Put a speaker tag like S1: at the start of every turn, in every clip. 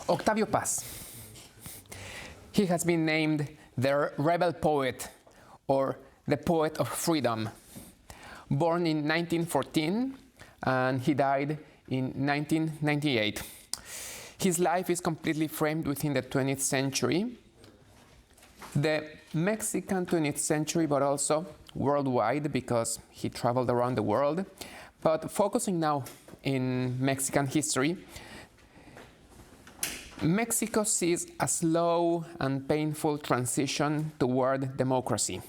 S1: Octavio Paz. He has been named the rebel poet or the poet of freedom. Born in 1914 and he died in 1998. His life is completely framed within the 20th century, the Mexican 20th century, but also worldwide because he traveled around the world. But focusing now in Mexican history, Mexico sees a slow and painful transition toward democracy.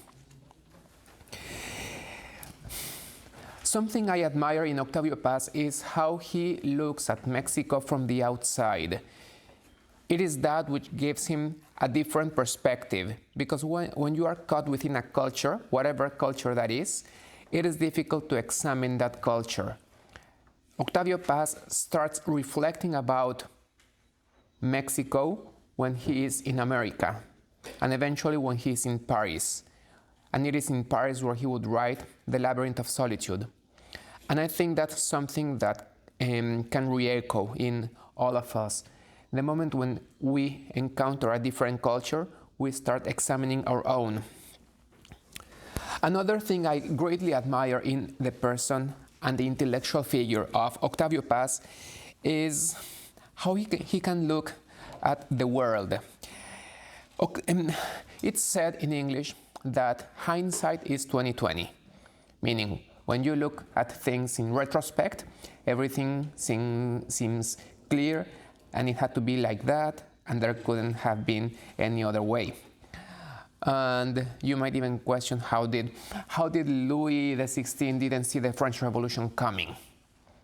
S1: Something I admire in Octavio Paz is how he looks at Mexico from the outside. It is that which gives him a different perspective, because when you are caught within a culture, whatever culture that is, it is difficult to examine that culture. Octavio Paz starts reflecting about Mexico when he is in America, and eventually when he is in Paris. And it is in Paris where he would write The Labyrinth of Solitude. And I think that's something that can re-echo in all of us. The moment when we encounter a different culture, we start examining our own. Another thing I greatly admire in the person and the intellectual figure of Octavio Paz is how he can look at the world. It's said in English that hindsight is 20/20, meaning when you look at things in retrospect, everything seems clear, and it had to be like that, and there couldn't have been any other way. And you might even question how did Louis XVI didn't see the French Revolution coming?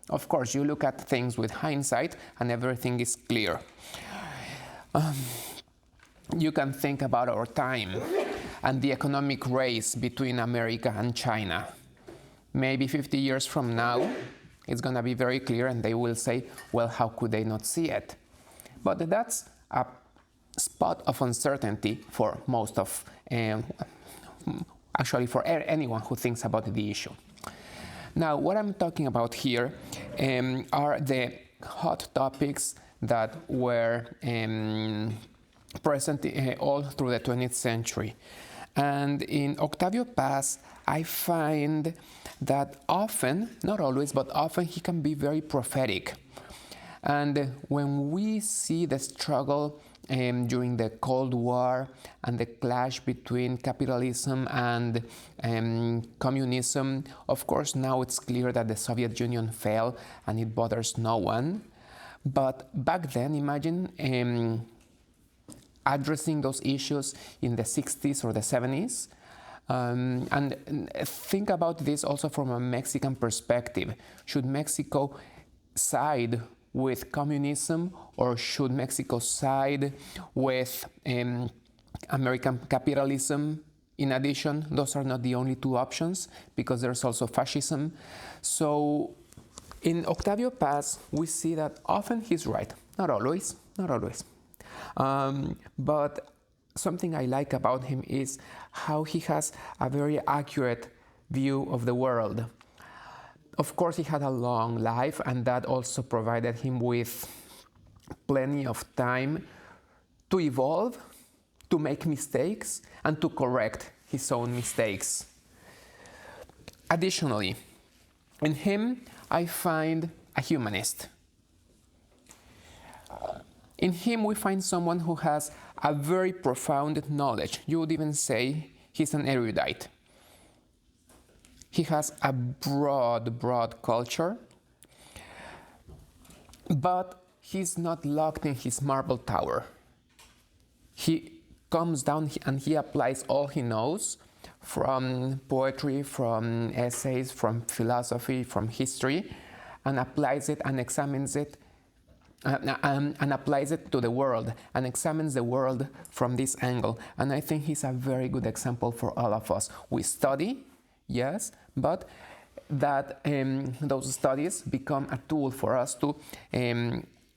S1: Of course, you look at things with hindsight, and everything is clear. You can think about our time and the economic race between America and China. Maybe 50 years from now, it's going to be very clear, and they will say, well, how could they not see it? But that's a spot of uncertainty for most of, actually for anyone who thinks about the issue. Now, what I'm talking about here are the hot topics that were present all through the 20th century. And in Octavio Paz, I find that often, not always, but often he can be very prophetic. And when we see the struggle during the Cold War and the clash between capitalism and communism, of course now it's clear that the Soviet Union fell and it bothers no one. But back then, imagine addressing those issues in the 60s or the 70s. And think about this also from a Mexican perspective. Should Mexico side with communism, or should Mexico side with American capitalism? In addition, those are not the only two options, because there's also fascism. So in Octavio Paz, we see that often he's right. Not always. But something I like about him is how he has a very accurate view of the world. Of course, he had a long life, and that also provided him with plenty of time to evolve, to make mistakes, and to correct his own mistakes. Additionally, in him, I find a humanist. In him, we find someone who has a very profound knowledge. You would even say he's an erudite. He has a broad culture, but he's not locked in his marble tower. He comes down and he applies all he knows from poetry, from essays, from philosophy, from history, and applies it and examines it and applies it to the world and examines the world from this angle. And I think he's a very good example for all of us. We study, yes, but that those studies become a tool for us to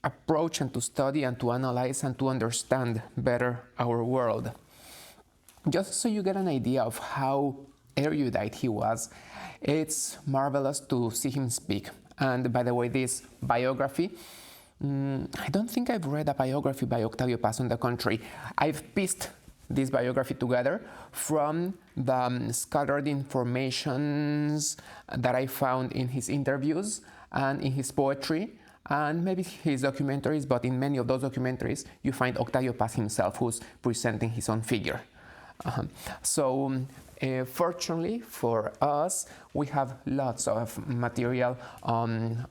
S1: approach and to study and to analyze and to understand better our world. Just so you get an idea of how erudite he was, it's marvelous to see him speak. And by the way, this biography I don't think I've read a biography by Octavio Paz. On the contrary, I've pieced this biography together from the scattered informations that I found in his interviews and in his poetry and maybe his documentaries, but in many of those documentaries you find Octavio Paz himself who's presenting his own figure. So fortunately for us, we have lots of material on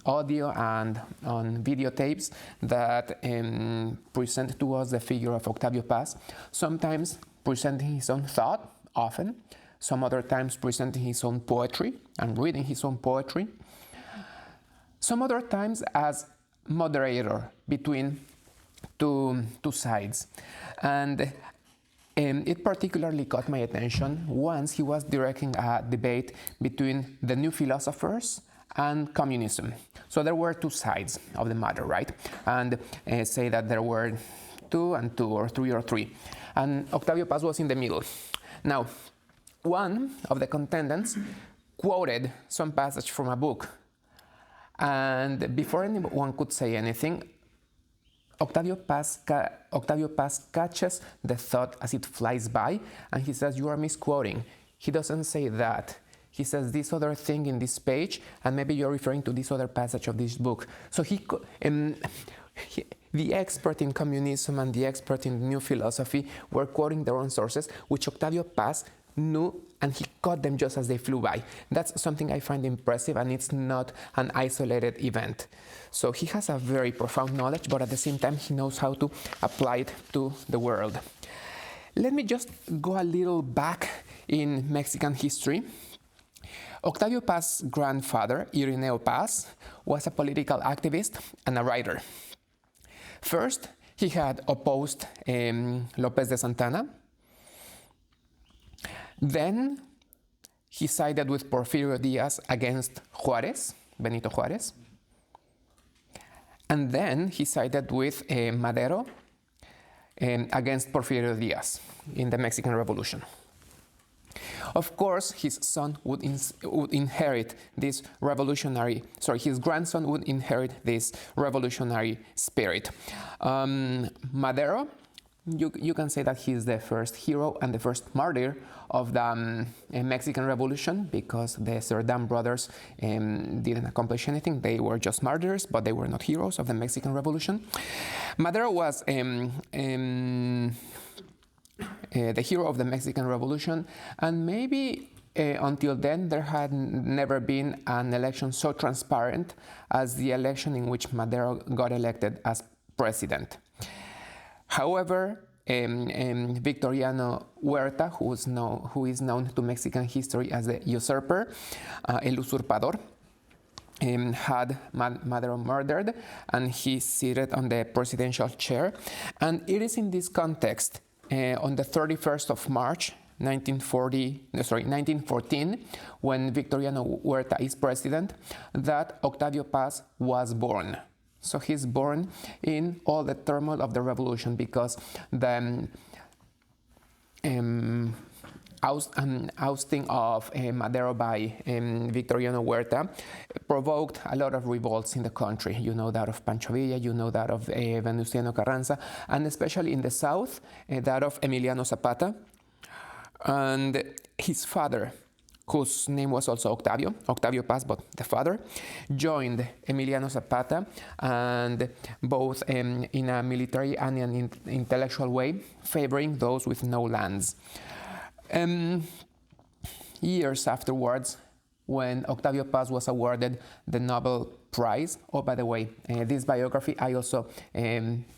S1: audio and on videotapes that present to us the figure of Octavio Paz, sometimes presenting his own thought, often, some other times presenting his own poetry and reading his own poetry, some other times as moderator between two sides. And it particularly caught my attention once he was directing a debate between the new philosophers and communism. So there were two sides of the matter, right? And say that there were two and two, or three. And Octavio Paz was in the middle. Now, one of the contendants quoted some passage from a book. And before anyone could say anything, Octavio Paz catches the thought as it flies by, and he says, "You are misquoting." He doesn't say that. He says this other thing in this page, and maybe you're referring to this other passage of this book. So the expert in communism and the expert in new philosophy were quoting their own sources, which Octavio Paz knew, and he caught them just as they flew by. That's something I find impressive, and it's not an isolated event. So he has a very profound knowledge, but at the same time, he knows how to apply it to the world. Let me just go a little back in Mexican history. Octavio Paz's grandfather, Irineo Paz, was a political activist and a writer. First, he had opposed López de Santana. Then he sided with Porfirio Díaz against Juárez, Benito Juárez. And then he sided with Madero against Porfirio Díaz in the Mexican Revolution. Of course, his son would inherit this his grandson would inherit this revolutionary spirit. Madero, you can say that he's the first hero and the first martyr of the Mexican Revolution, because the Cerdán brothers didn't accomplish anything. They were just martyrs, but they were not heroes of the Mexican Revolution. Madero was the hero of the Mexican Revolution, and maybe until then there had never been an election so transparent as the election in which Madero got elected as president. However, Victoriano Huerta, who is known to Mexican history as the usurper, el usurpador, had Madero murdered, and he seated on the presidential chair. And it is in this context, on the 31st of March, 1914, when Victoriano Huerta is president, that Octavio Paz was born. So he's born in all the turmoil of the revolution, because the ousting of Madero by Victoriano Huerta provoked a lot of revolts in the country. You know that of Pancho Villa, you know that of Venustiano Carranza, and especially in the south, that of Emiliano Zapata. And his father, whose name was also Octavio Paz, but the father, joined Emiliano Zapata, and both in a military and an intellectual way, favoring those with no lands. Years afterwards, when Octavio Paz was awarded the Nobel Prize, oh, by the way, this biography, I also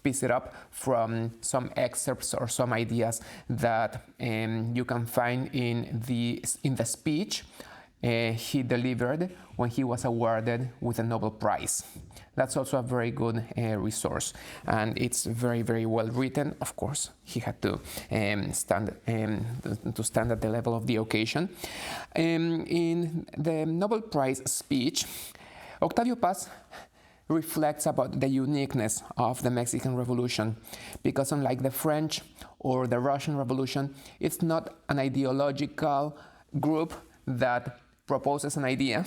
S1: piece it up from some excerpts or some ideas that you can find in the speech he delivered when he was awarded with a Nobel Prize. That's also a very good resource, and it's very, very well written. Of course, he had to stand at the level of the occasion. In the Nobel Prize speech, Octavio Paz reflects about the uniqueness of the Mexican Revolution, because unlike the French or the Russian Revolution, it's not an ideological group that proposes an idea,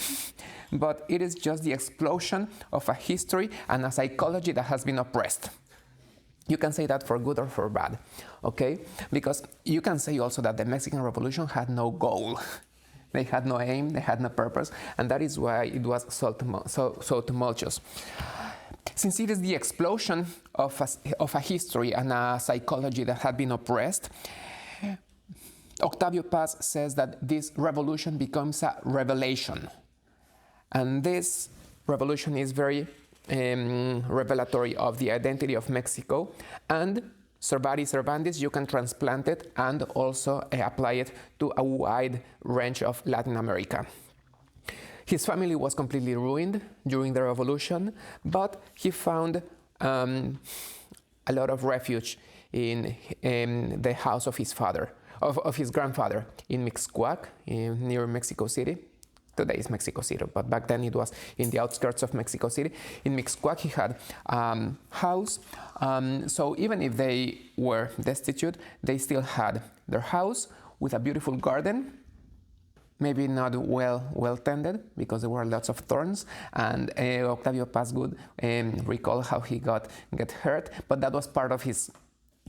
S1: but it is just the explosion of a history and a psychology that has been oppressed. You can say that for good or for bad, okay? Because you can say also that the Mexican Revolution had no goal. They had no aim, they had no purpose, and that is why it was so tumultuous. Since it is the explosion of a history and a psychology that had been oppressed, Octavio Paz says that this revolution becomes a revelation. And this revolution is very revelatory of the identity of Mexico, and Cervantes, you can transplant it and also apply it to a wide range of Latin America. His family was completely ruined during the revolution, but he found a lot of refuge in the house of his father, of his grandfather in Mixcoac, near Mexico City. Today is Mexico City, but back then it was in the outskirts of Mexico City. In Mixcoac, he had a house. So even if they were destitute, they still had their house with a beautiful garden, maybe not well tended because there were lots of thorns. And Octavio Paz would recall how he got hurt, but that was part of his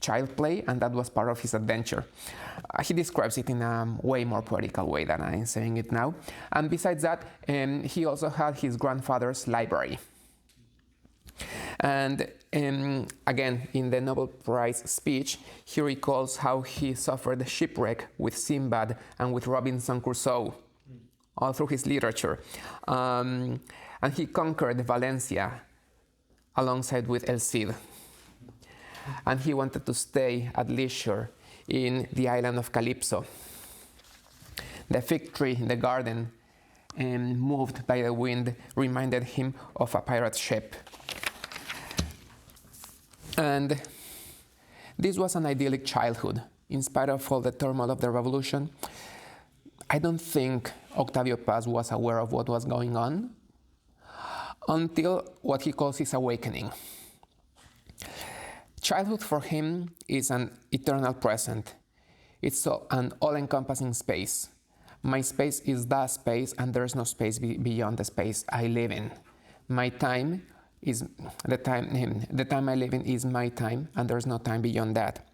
S1: child play, and that was part of his adventure. He describes it in a way more poetical way than I'm saying it now. And besides that, he also had his grandfather's library. And again, in the Nobel Prize speech, he recalls how he suffered shipwreck with Sinbad and with Robinson Crusoe, all through his literature. And he conquered Valencia alongside with El Cid. And he wanted to stay at leisure in the island of Calypso. The fig tree in the garden, moved by the wind, reminded him of a pirate ship. And this was an idyllic childhood. In spite of all the turmoil of the revolution, I don't think Octavio Paz was aware of what was going on until what he calls his awakening. Childhood for him is an eternal present. It's an all-encompassing space. My space is the space, and there's no space beyond the space I live in. My time is the time I live in is my time, and there's no time beyond that.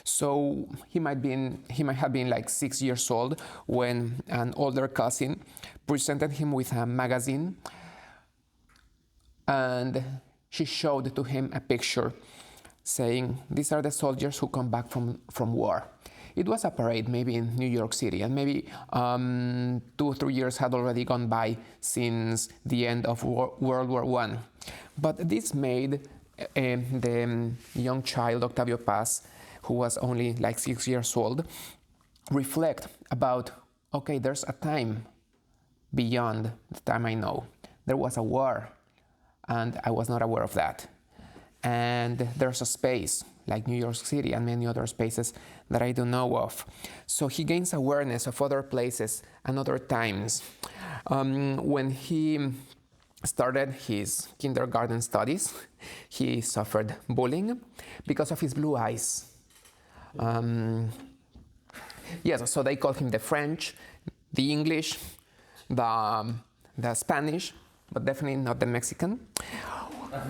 S1: So he might have been like 6 years old when an older cousin presented him with a magazine, and she showed to him a picture saying, "These are the soldiers who come back from war." It was a parade, maybe in New York City, and maybe 2 or 3 years had already gone by since the end of World War I. But this made the young child, Octavio Paz, who was only like 6 years old, reflect about, okay, there's a time beyond the time I know. There was a war, and I was not aware of that. And there's a space like New York City and many other spaces that I don't know of. So he gains awareness of other places and other times. When he started his kindergarten studies, he suffered bullying because of his blue eyes. Yes, so they called him the French, the English, the Spanish, but definitely not the Mexican.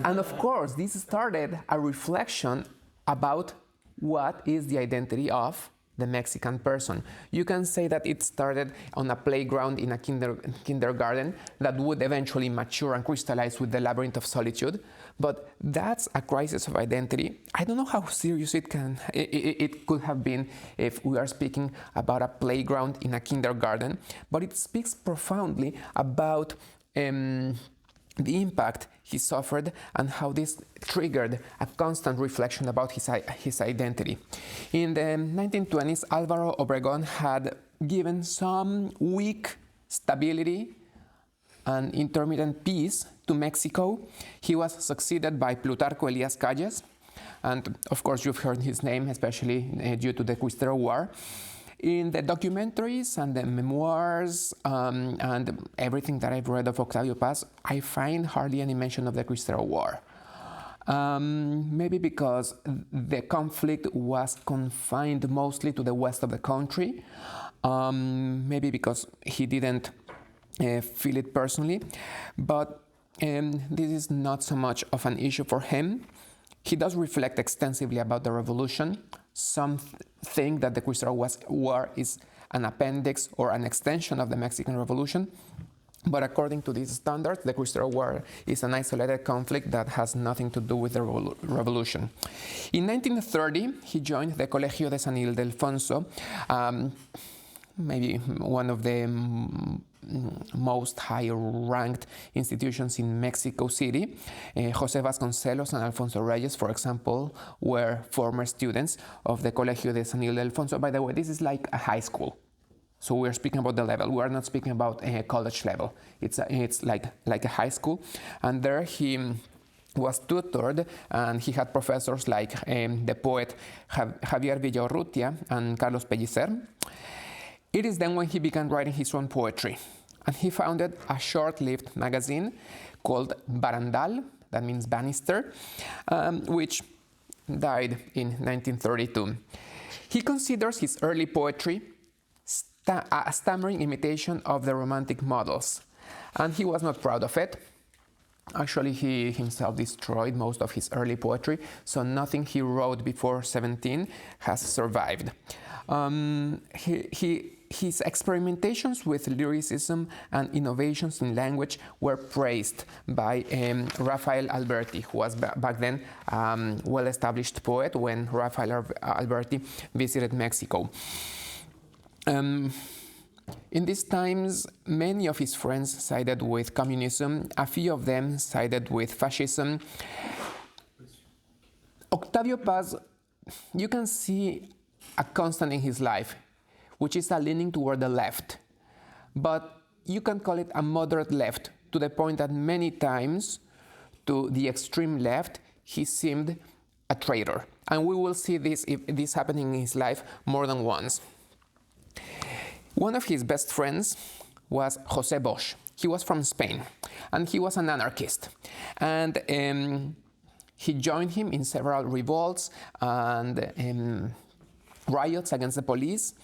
S1: And of course, this started a reflection about what is the identity of the Mexican person. You can say that it started on a playground in a kindergarten that would eventually mature and crystallize with the labyrinth of solitude, but that's a crisis of identity. I don't know how serious it could have been if we are speaking about a playground in a kindergarten, but it speaks profoundly about the impact he suffered and how this triggered a constant reflection about his identity. In the 1920s, Álvaro Obregón had given some weak stability and intermittent peace to Mexico. He was succeeded by Plutarco Elías Calles, and of course you've heard his name, especially due to the Cristero War. In the documentaries and the memoirs and everything that I've read of Octavio Paz, I find hardly any mention of the Cristero War. Maybe because the conflict was confined mostly to the west of the country. Maybe because he didn't feel it personally, but this is not so much of an issue for him. He does reflect extensively about the revolution. Some think that the Cristero War is an appendix or an extension of the Mexican Revolution, but according to these standards, the Cristero War is an isolated conflict that has nothing to do with the revolution. In 1930, he joined the Colegio de San Ildefonso, maybe one of the most high-ranked institutions in Mexico City. José Vasconcelos and Alfonso Reyes, for example, were former students of the Colegio de San Ildefonso. By the way, this is like a high school. So we're speaking about the level. We are not speaking about a college level. It's like a high school. And there he was tutored, and he had professors like the poet Javier Villaurrutia and Carlos Pellicer. It is then when he began writing his own poetry. And he founded a short-lived magazine called Barandal, that means banister, which died in 1932. He considers his early poetry a stammering imitation of the Romantic models, and he was not proud of it. Actually, he himself destroyed most of his early poetry, so nothing he wrote before 17 has survived. His experimentations with lyricism and innovations in language were praised by Rafael Alberti, who was back then a well-established poet when Rafael Alberti visited Mexico. In these times, many of his friends sided with communism. A few of them sided with fascism. Octavio Paz, you can see a constant in his life, which is a leaning toward the left. But you can call it a moderate left, to the point that many times, to the extreme left, he seemed a traitor. And we will see this happening in his life more than once. One of his best friends was José Bosch. He was from Spain, and he was an anarchist. And he joined him in several revolts and riots against the police.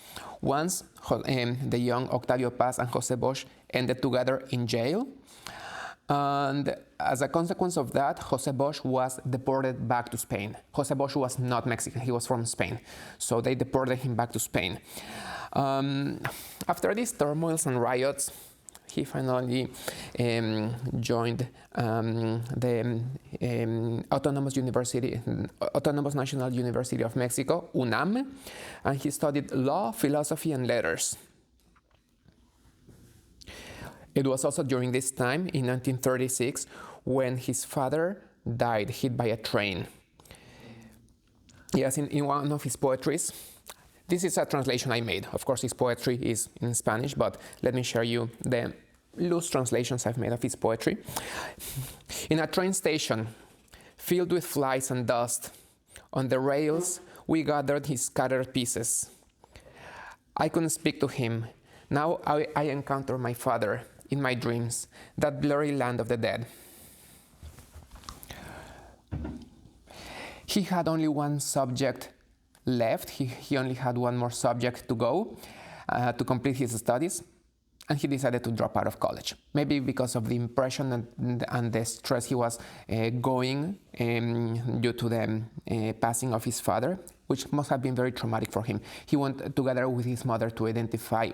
S1: Once, the young Octavio Paz and José Bosch ended together in jail. And as a consequence of that, José Bosch was deported back to Spain. José Bosch was not Mexican, he was from Spain. So they deported him back to Spain. After these turmoils and riots, he finally joined the Autonomous National University of Mexico, UNAM, and he studied law, philosophy, and letters. It was also during this time, in 1936, when his father died, hit by a train. Yes, in one of his poetries, this is a translation I made. Of course, his poetry is in Spanish, but let me share you the loose translations I've made of his poetry. In a train station, filled with flies and dust, on the rails we gathered his scattered pieces. I couldn't speak to him. Now I encounter my father in my dreams, that blurry land of the dead. He had only one subject left. He only had one more subject to go to complete his studies, and he decided to drop out of college. Maybe because of the impression and the stress he was going due to the passing of his father, which must have been very traumatic for him. He went together with his mother to identify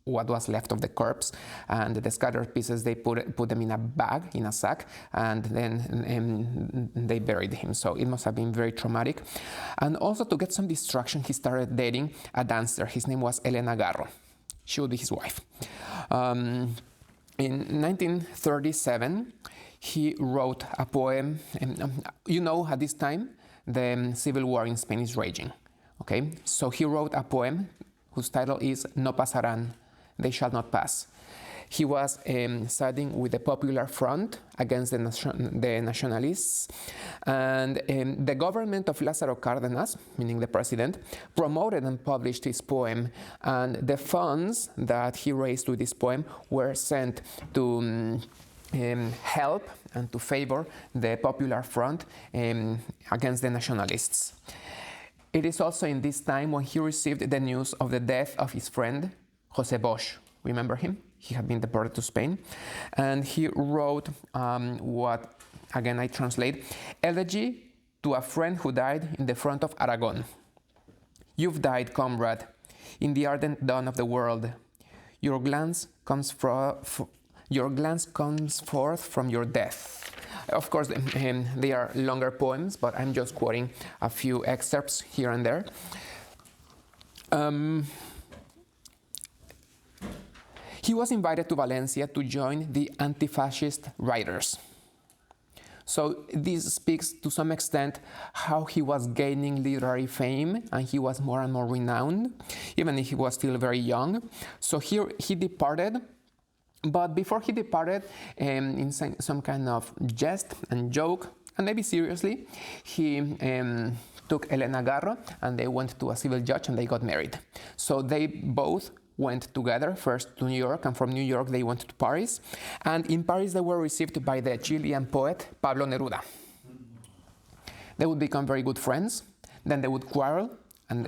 S1: what was left of the corpse, and the scattered pieces, they put them in a bag, in a sack, and then they buried him. So it must have been very traumatic. And also, to get some distraction, he started dating a dancer. His name was Elena Garro. She would be his wife. In 1937, he wrote a poem. You know, at this time, the civil war in Spain is raging. Okay, so he wrote a poem whose title is No Pasarán, They Shall Not Pass. He was siding with the Popular Front against the nationalists, and the government of Lázaro Cárdenas, meaning the president, promoted and published his poem, and the funds that he raised with this poem were sent to help and to favor the Popular Front against the nationalists. It is also in this time when he received the news of the death of his friend, José Bosch. Remember him? He had been deported to Spain. And he wrote what, again, I translate, Elegy to a friend who died in the front of Aragon. You've died, comrade, in the ardent dawn of the world. Your glance comes forth from your death. Of course, they are longer poems, but I'm just quoting a few excerpts here and there. He was invited to Valencia to join the anti-fascist writers. So this speaks to some extent how he was gaining literary fame, and he was more and more renowned, even if he was still very young. So here he departed, but before he departed, in some kind of jest and joke, and maybe seriously, he took Elena Garro, and they went to a civil judge, and they got married. So they both went together, first to New York, and from New York they went to Paris. And in Paris they were received by the Chilean poet Pablo Neruda. They would become very good friends, then they would quarrel, and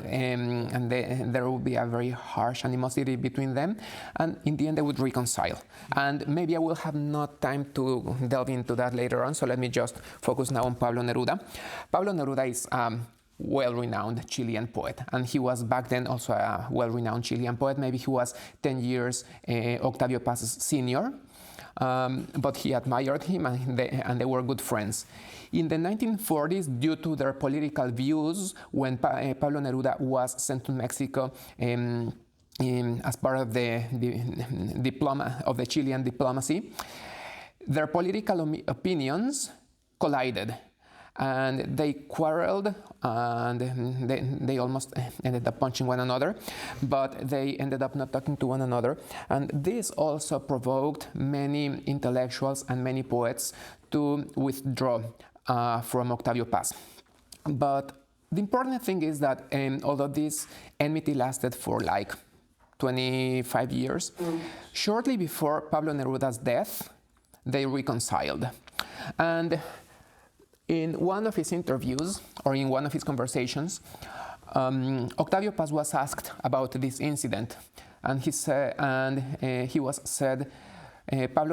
S1: there would be a very harsh animosity between them, and in the end they would reconcile. And maybe I will have not time to delve into that later on, so let me just focus now on Pablo Neruda. Pablo Neruda is well-renowned Chilean poet, and he was back then also a well-renowned Chilean poet. Maybe he was 10 years Octavio Paz's senior, but he admired him, and they were good friends. In the 1940s, due to their political views, when Pablo Neruda was sent to Mexico as part of the Chilean diplomacy, their political opinions collided. And they quarreled, and they almost ended up punching one another, but they ended up not talking to one another. And this also provoked many intellectuals and many poets to withdraw from Octavio Paz. But the important thing is that although this enmity lasted for like 25 years, shortly before Pablo Neruda's death, they reconciled. And in one of his interviews, or in one of his conversations, Octavio Paz was asked about this incident, and he said, Pablo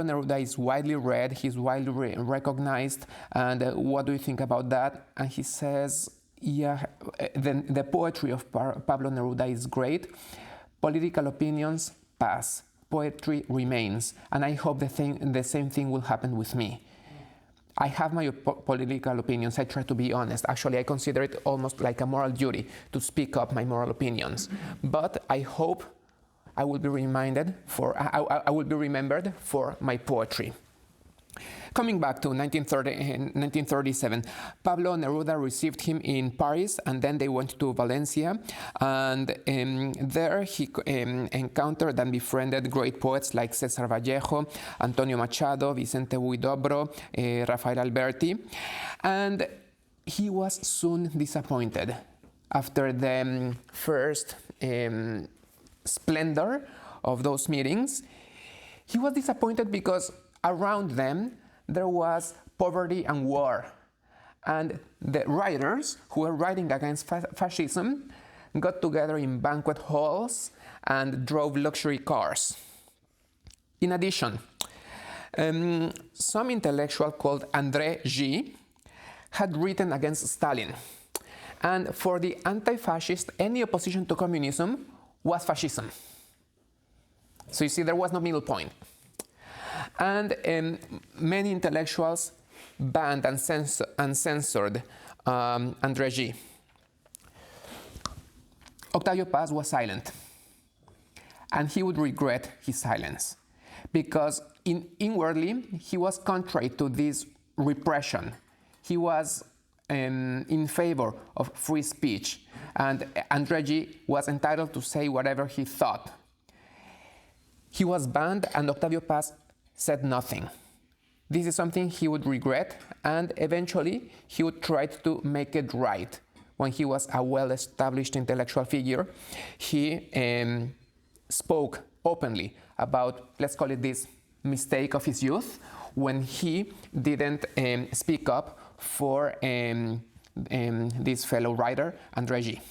S1: Neruda is widely read, he's widely recognized, and what do you think about that? And he says, yeah, the poetry of Pablo Neruda is great. Political opinions pass, poetry remains, and I hope the same thing will happen with me. I have my political opinions. I try to be honest. Actually, I consider it almost like a moral duty to speak up my moral opinions. But I hope I will be remembered for my poetry. Coming back to 1937, Pablo Neruda received him in Paris, and then they went to Valencia, and there he encountered and befriended great poets like César Vallejo, Antonio Machado, Vicente Huidobro, Rafael Alberti, and he was soon disappointed. After the first splendor of those meetings, he was disappointed because around them there was poverty and war. And the writers who were writing against fascism got together in banquet halls and drove luxury cars. In addition, some intellectual called André Gide had written against Stalin. And for the anti-fascist, any opposition to communism was fascism. So you see, there was no middle point. And many intellectuals banned and censored André Gide. Octavio Paz was silent, and he would regret his silence, because inwardly he was contrary to this repression. He was in favor of free speech, and André Gide was entitled to say whatever he thought. He was banned, and Octavio Paz said nothing. This is something he would regret, and eventually he would try to make it right. When he was a well-established intellectual figure, he spoke openly about, let's call it this, mistake of his youth, when he didn't speak up for this fellow writer, André Gide.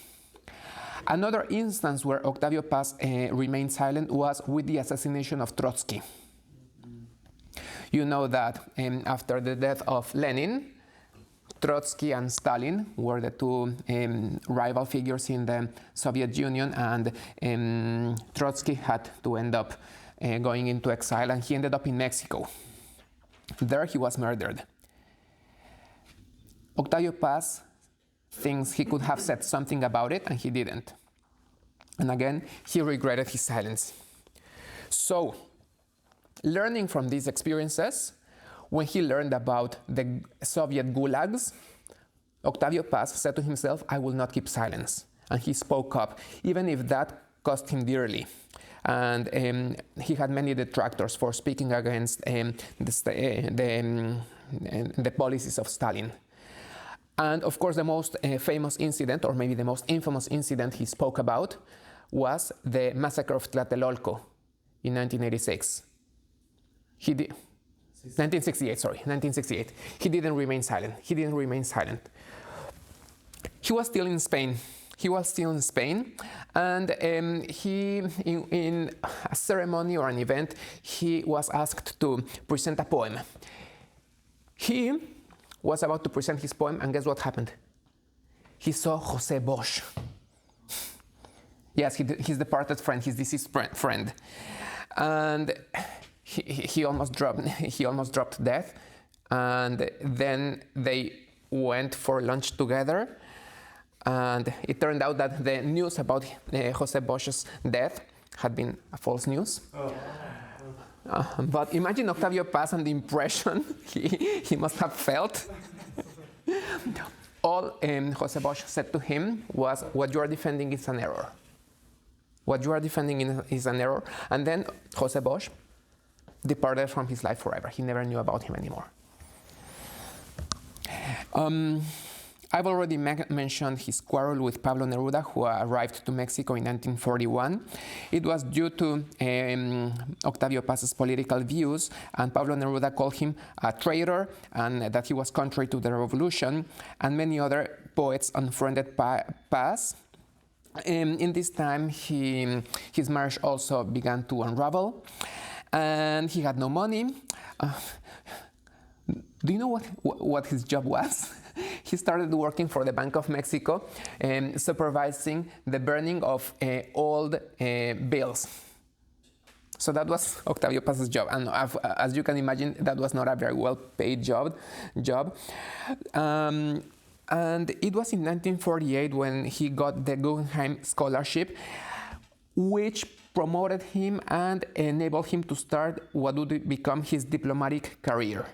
S1: Another instance where Octavio Paz remained silent was with the assassination of Trotsky. You know that after the death of Lenin, Trotsky and Stalin were the two rival figures in the Soviet Union, and Trotsky had to end up going into exile, and he ended up in Mexico. There he was murdered. Octavio Paz thinks he could have said something about it, and he didn't. And again, he regretted his silence. So, learning from these experiences, when he learned about the Soviet gulags, Octavio Paz said to himself, I will not keep silence. And he spoke up, even if that cost him dearly. And he had many detractors for speaking against the policies of Stalin. And of course, the most famous incident, or maybe the most infamous incident he spoke about, was the massacre of Tlatelolco in 1986. 1968. He didn't remain silent. He was still in Spain. And in a ceremony or an event, he was asked to present a poem. He was about to present his poem, and guess what happened? He saw José Bosch. Yes, his departed friend, his deceased friend. And he almost dropped death. And then they went for lunch together. And it turned out that the news about José Bosch's death had been a false news. But imagine Octavio Paz and the impression he must have felt. All José Bosch said to him was, what you are defending is an error. What you are defending is an error. And then José Bosch departed from his life forever. He never knew about him anymore. I've already mentioned his quarrel with Pablo Neruda, who arrived to Mexico in 1941. It was due to Octavio Paz's political views, and Pablo Neruda called him a traitor and that he was contrary to the revolution, and many other poets unfriended Paz. In this time, his marriage also began to unravel, and he had no money. Do you know what his job was? He started working for the Bank of Mexico, supervising the burning of old bills. So that was Octavio Paz's job. And as you can imagine, that was not a very well-paid job. And it was in 1948 when he got the Guggenheim Scholarship, which promoted him and enabled him to start what would become his diplomatic career.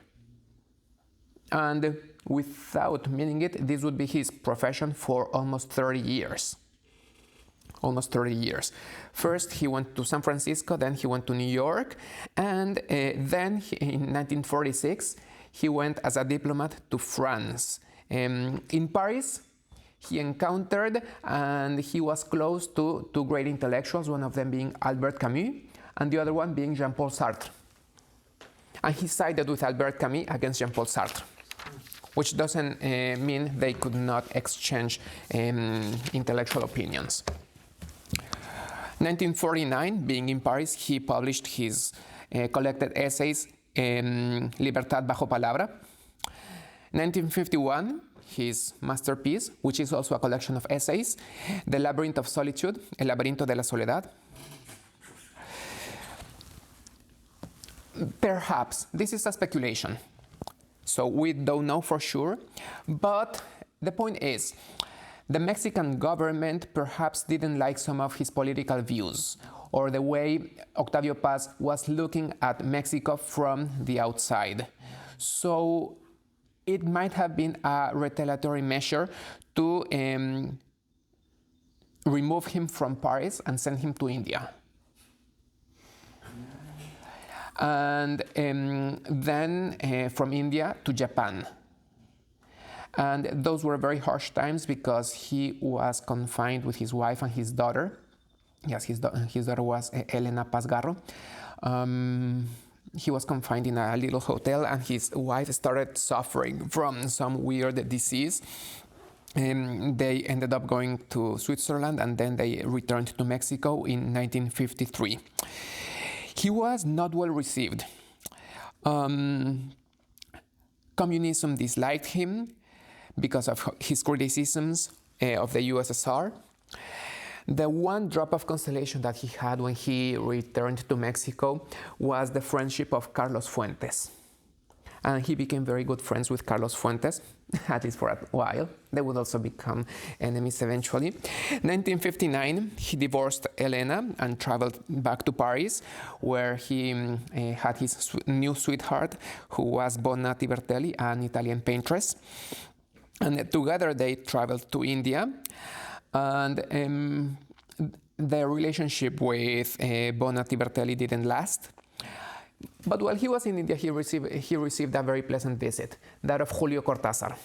S1: And without meaning it, this would be his profession for almost 30 years. First, he went to San Francisco, then he went to New York, and then in 1946, he went as a diplomat to France. In Paris, he encountered and he was close to two great intellectuals, one of them being Albert Camus, and the other one being Jean-Paul Sartre. And he sided with Albert Camus against Jean-Paul Sartre, which doesn't mean they could not exchange intellectual opinions. 1949, being in Paris, he published his collected essays, Libertad bajo palabra. 1951, his masterpiece, which is also a collection of essays, The Labyrinth of Solitude, El laberinto de la soledad. Perhaps, this is a speculation, so we don't know for sure, but the point is, the Mexican government perhaps didn't like some of his political views, or the way Octavio Paz was looking at Mexico from the outside. So it might have been a retaliatory measure to remove him from Paris and send him to India. And then from India to Japan. And those were very harsh times because he was confined with his wife and his daughter. Yes, his daughter was Elena Paz-Garro. He was confined in a little hotel, and his wife started suffering from some weird disease. They ended up going to Switzerland, and then they returned to Mexico in 1953. He was not well received. Communism disliked him because of his criticisms of the USSR. The one drop of consolation that he had when he returned to Mexico was the friendship of Carlos Fuentes. And he became very good friends with Carlos Fuentes, at least for a while. They would also become enemies eventually. 1959, he divorced Elena and traveled back to Paris, where he had his new sweetheart, who was Bonatti Bertelli, an Italian paintress. And together they traveled to India. And the relationship with Bonatti Bertelli didn't last. But while he was in India, he received a very pleasant visit, that of Julio Cortázar.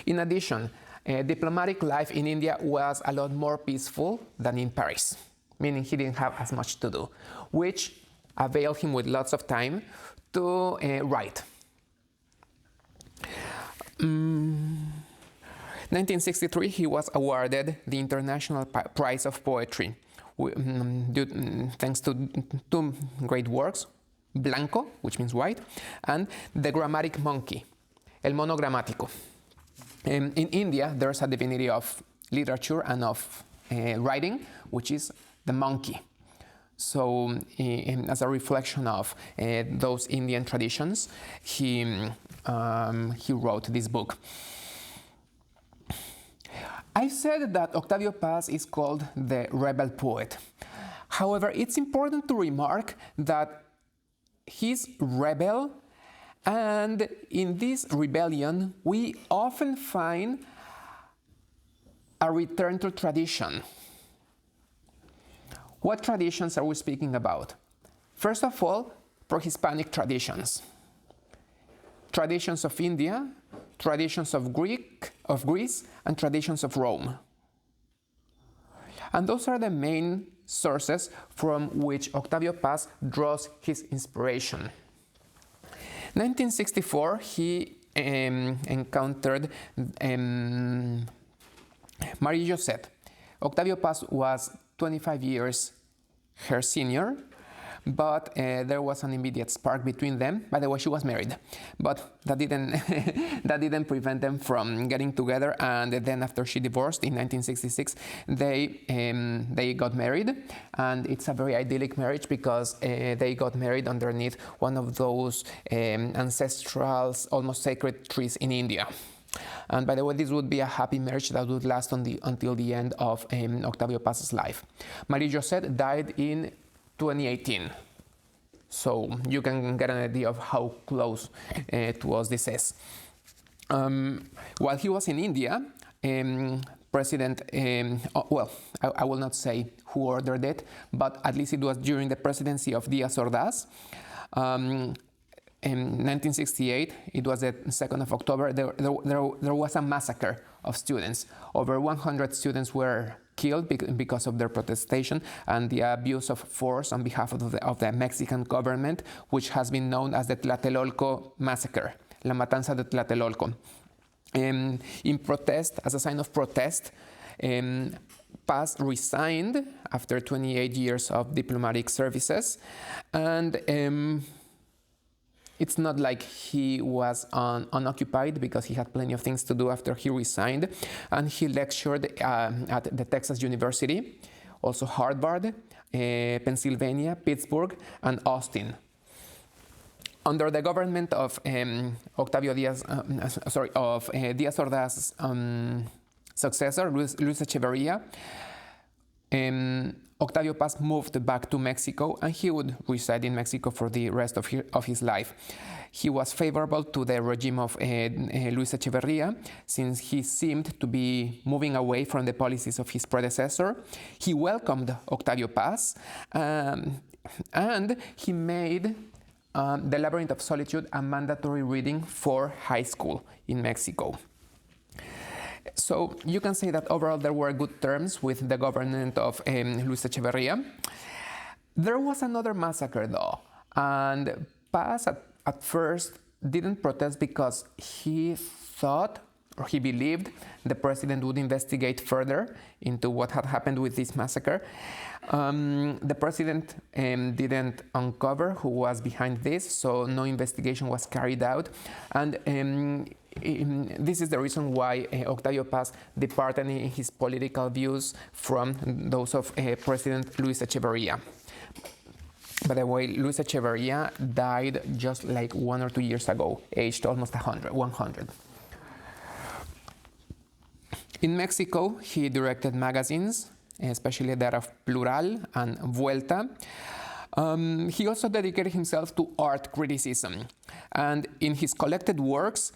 S1: In addition, diplomatic life in India was a lot more peaceful than in Paris, meaning he didn't have as much to do, which availed him with lots of time to write. 1963, he was awarded the International Prize of Poetry, thanks to two great works, Blanco, which means white, and The Grammatic Monkey, El Mono Gramático. In India, there's a divinity of literature and of writing, which is the monkey. So, as a reflection of those Indian traditions, he wrote this book. I said that Octavio Paz is called the rebel poet. However, it's important to remark that he's rebel, and in this rebellion, we often find a return to tradition. What traditions are we speaking about? First of all, pro-Hispanic traditions. Traditions of India, traditions of Greece, and traditions of Rome. And those are the main sources from which Octavio Paz draws his inspiration. 1964, he encountered Marie-Josette. Octavio Paz was 25 years her senior, but there was an immediate spark between them. By the way, she was married, but that didn't that didn't prevent them from getting together. And then, after she divorced in 1966, they got married, and it's a very idyllic marriage because they got married underneath one of those ancestral, almost sacred trees in India. And by the way, this would be a happy marriage that would last until the end of Octavio Paz's life. Marie-Josette died in 2018. So you can get an idea of how close to us this is. While he was in India, President, I will not say who ordered it, but at least it was during the presidency of Díaz Ordaz. In 1968, it was the 2nd of October, there was a massacre of students. Over 100 students were killed because of their protestation and the abuse of force on behalf of the Mexican government, which has been known as the Tlatelolco massacre, La Matanza de Tlatelolco. In protest, as a sign of protest, Paz resigned after 28 years of diplomatic services, and it's not like he was unoccupied, because he had plenty of things to do after he resigned. And he lectured at the Texas University, also Harvard, Pennsylvania, Pittsburgh, and Austin. Under the government of Díaz Ordaz's successor, Luis Echeverria, Octavio Paz moved back to Mexico, and he would reside in Mexico for the rest of his life. He was favorable to the regime of Luis Echeverria, since he seemed to be moving away from the policies of his predecessor. He welcomed Octavio Paz, and he made The Labyrinth of Solitude a mandatory reading for high school in Mexico. So you can say that overall there were good terms with the government of Luis Echeverria. There was another massacre, though, and Paz at first didn't protest because he thought, or he believed the president would investigate further into what had happened with this massacre. The president didn't uncover who was behind this, so no investigation was carried out. And this is the reason why Octavio Paz departed in his political views from those of President Luis Echeverria. By the way, Luis Echeverria died just like 1 or 2 years ago, aged almost 100. In Mexico, he directed magazines, especially that of Plural and Vuelta. He also dedicated himself to art criticism. And in his collected works,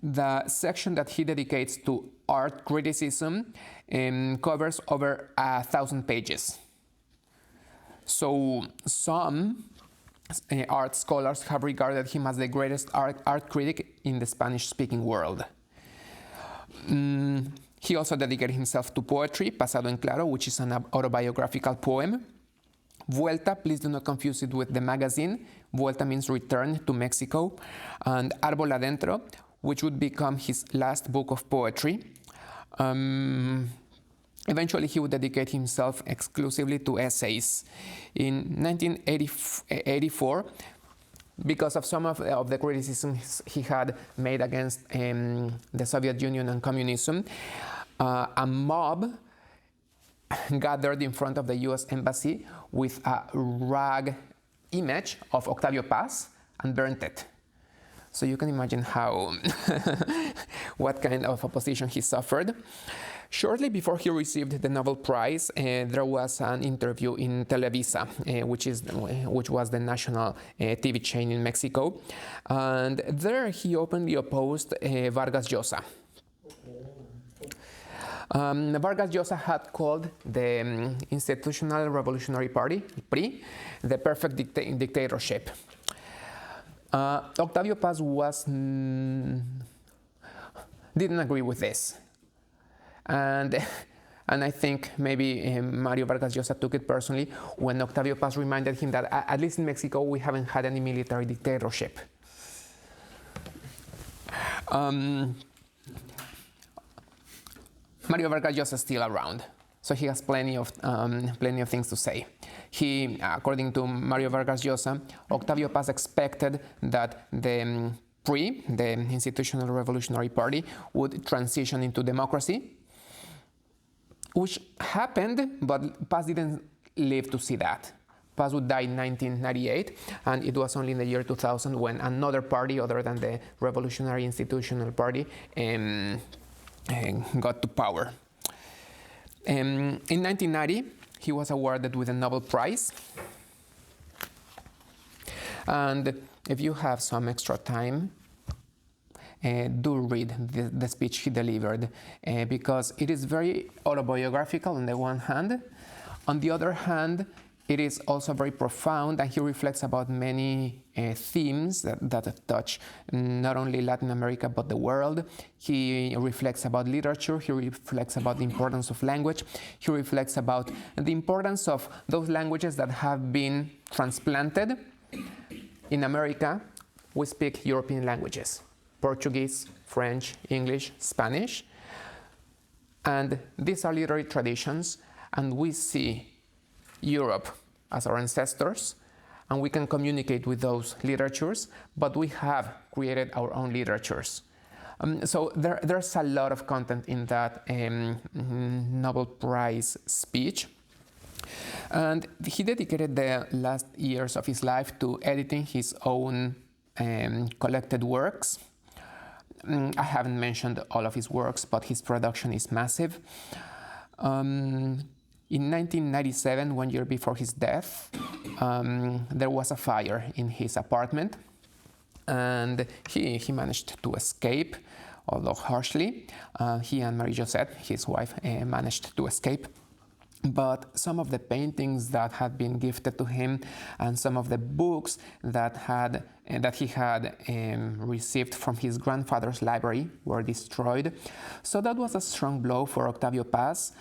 S1: the section that he dedicates to art criticism covers over 1,000 pages. So some art scholars have regarded him as the greatest art critic in the Spanish-speaking world. He also dedicated himself to poetry, Pasado en Claro, which is an autobiographical poem. Vuelta, please do not confuse it with the magazine. Vuelta means return to Mexico. And Árbol Adentro, which would become his last book of poetry. Eventually, he would dedicate himself exclusively to essays. In 1984, because of some of the criticisms he had made against the Soviet Union and communism, a mob gathered in front of the US Embassy with a rag image of Octavio Paz and burnt it. So you can imagine how, what kind of opposition he suffered. Shortly before he received the Nobel Prize, there was an interview in Televisa, which was the national TV chain in Mexico. And there he openly opposed Vargas Llosa. Vargas Llosa had called the Institutional Revolutionary Party, PRI, the perfect dictatorship. Octavio Paz didn't agree with this. And I think maybe Mario Vargas Llosa took it personally when Octavio Paz reminded him that at least in Mexico we haven't had any military dictatorship. Mario Vargas Llosa is still around, so he has plenty of things to say. He, according to Mario Vargas Llosa, Octavio Paz expected that the PRI, the Institutional Revolutionary Party, would transition into democracy, which happened, but Paz didn't live to see that. Paz would die in 1998, and it was only in the year 2000 when another party other than the Revolutionary Institutional Party got to power. In 1990, he was awarded with a Nobel Prize. And if you have some extra time, do read the speech he delivered, because it is very autobiographical on the one hand. On the other hand, it is also very profound, and he reflects about many themes that touch not only Latin America but the world. He reflects about literature, he reflects about the importance of language, he reflects about the importance of those languages that have been transplanted. In America, we speak European languages: Portuguese, French, English, Spanish. And these are literary traditions, and we see Europe as our ancestors, and we can communicate with those literatures, but we have created our own literatures. So there's a lot of content in that Nobel Prize speech. And he dedicated the last years of his life to editing his own collected works. I haven't mentioned all of his works, but his production is massive. In 1997, 1 year before his death, there was a fire in his apartment, and he managed to escape, although harshly. He and Marie-Josette, his wife, managed to escape. But some of the paintings that had been gifted to him and some of the books that he had received from his grandfather's library were destroyed. So that was a strong blow for Octavio Paz.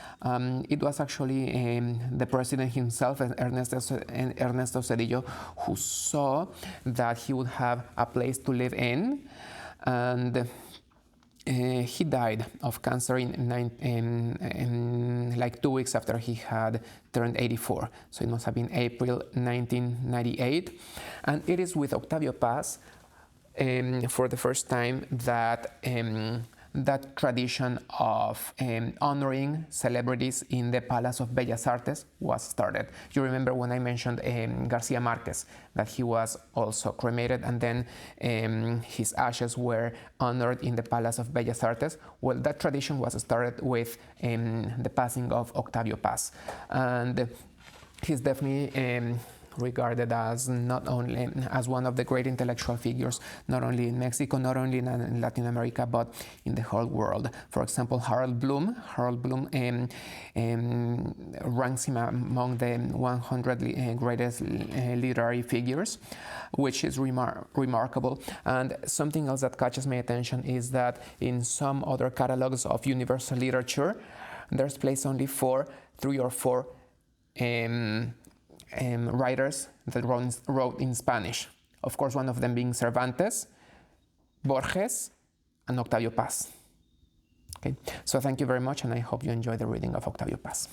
S1: It was actually the president himself, Ernesto Zedillo, who saw that he would have a place to live in. And he died of cancer in like 2 weeks after he had turned 84. So it must have been April 1998. And it is with Octavio Paz for the first time that that tradition of honoring celebrities in the Palace of Bellas Artes was started. You remember when I mentioned Garcia Marquez, that he was also cremated and then his ashes were honored in the Palace of Bellas Artes? Well, that tradition was started with the passing of Octavio Paz. And he's definitely regarded as not only as one of the great intellectual figures, not only in Mexico, not only in Latin America, but in the whole world. For example, Harold Bloom ranks him among the 100 greatest literary figures, which is remarkable. And something else that catches my attention is that in some other catalogs of universal literature, there's place only for 3 or 4 writers that wrote in Spanish. Of course, one of them being Cervantes, Borges, and Octavio Paz. Okay, so thank you very much, and I hope you enjoy the reading of Octavio Paz.